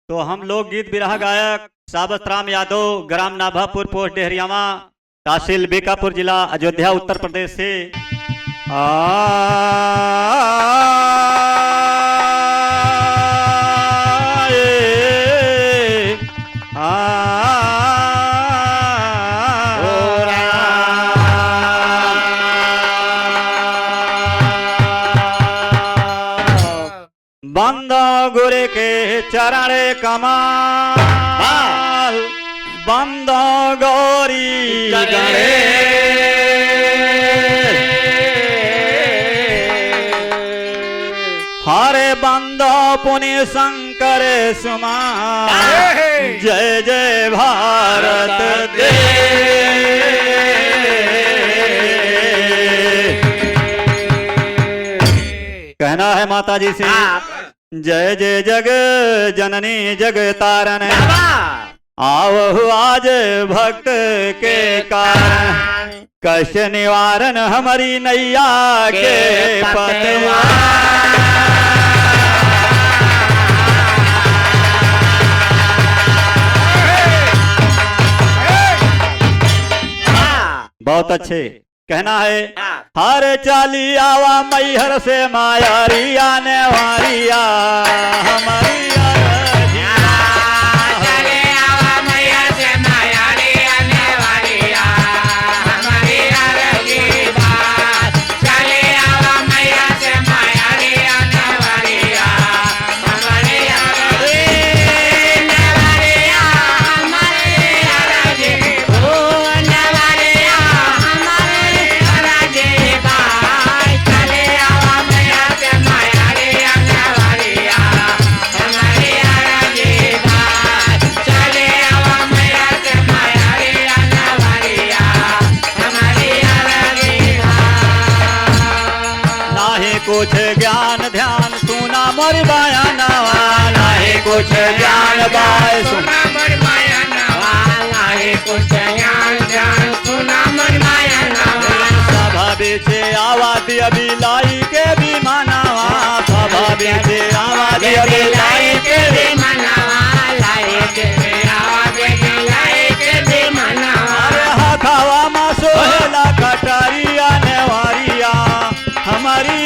तो हम लोग गीत बिरहा गायक साबत राम यादव, ग्राम नाभापुर, पोस्ट डेहरियावा, तहसील बीकापुर, जिला अयोध्या, उत्तर प्रदेश से बंदो गुरु के चरण कमाल, बंदो गौरी हरे बंदो पुण्य शंकर सुमा, जय जय भारत कहना है माता जी से जय जय जग जननी जग तारण, आवहु आज भक्त के कारण, कष्ट निवारण हमारी नैया के पतवार। बहुत अच्छे कहना है हर चाली आवा मैहर से मायारिया ने वारिया हमारी कुछ ज्ञान ध्यान सुना मोर बाया नवाला है, कुछ ज्ञान बाय सुना मोर बाया नवाला है, कुछ ज्ञान ध्यान सुना मोर बाया नवाला। सभा बेचे आवाज अभी लाई के भी मानवा, सभा बेचे आवाज अभी लाई के भी मानवा, लाई के भी आवाज लाई के भी मानवा। अरे हथावा मा सोहला कटारिया नेवारिया हमारी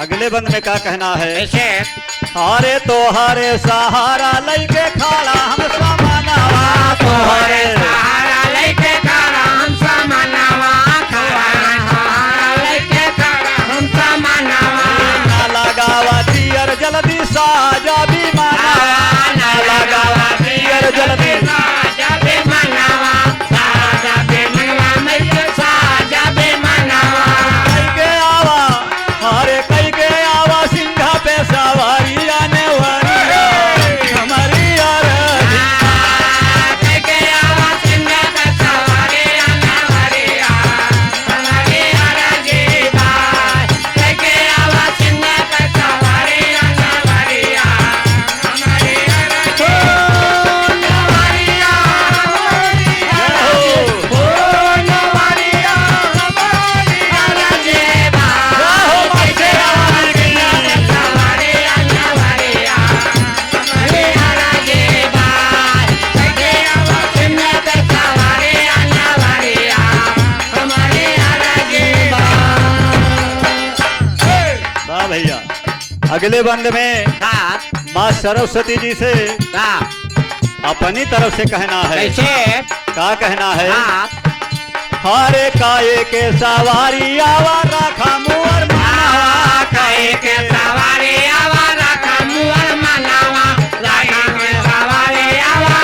अगले बंद में क्या कहना है हारे तो हारे सहारा लैके खाड़ा हम समानावा, तो हारे सहारा लैके खाड़ा हम समानावा, सहारा लैके खाड़ा हम समानावा। ना लगावा दियर जल्दी साजा भी मानावा, ना लगावा दियर जल्दी साजा भी मानावा, साजा भी मनवा मैं साजा भी मानावा। कैके आवा हारे कैके आवा सिंघा पे सवारी आने वाली हमारी यार कैके आवा सिंघा पे सवारी आने वाली हमारी यार जी बात, कैके आवा सिंघा पे सवारी आने वाली हमारी यार जी हमारी भैया। अगले बंद में माँ सरस्वती जी से अपनी तरफ से कहना है, क्या कहना है हारे काये के सवारी आवा रखा मुअर मनावा, काये के सवारी आवा रखा मुअर मनावा, रखा के सवारी आवा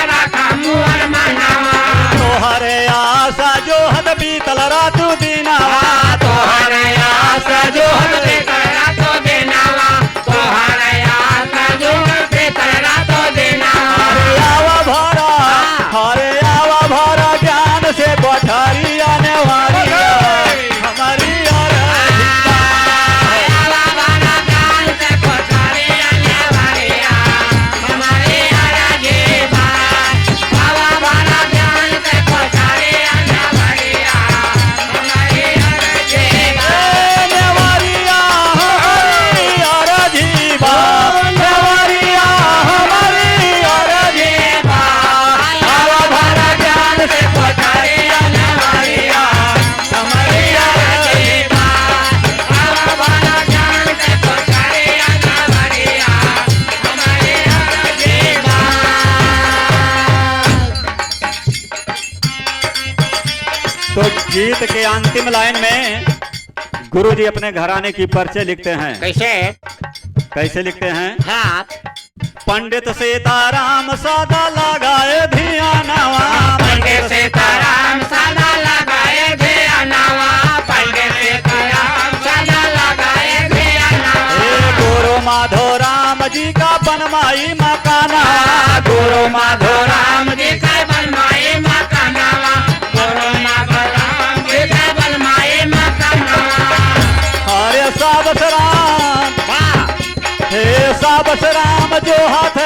तो गीत के अंतिम लाइन में गुरु जी अपने घराने की परिचय लिखते हैं। कैसे? कैसे लिखते हैं? हाँ। पंडित सीताराम सादा लगाए धियानावा, पंडित सीताराम सादा लगाए धियानावा, पंडित सीताराम सादा लगाए धियानावा। गुरु माधो राम जी का बनमाई मकाना, गुरु माधो राम जी का बनमाई मकानावा, गुरु माधो राम जी का बनमाई मकानावा। हरे साबस राम, हे साबस राम जो हाथ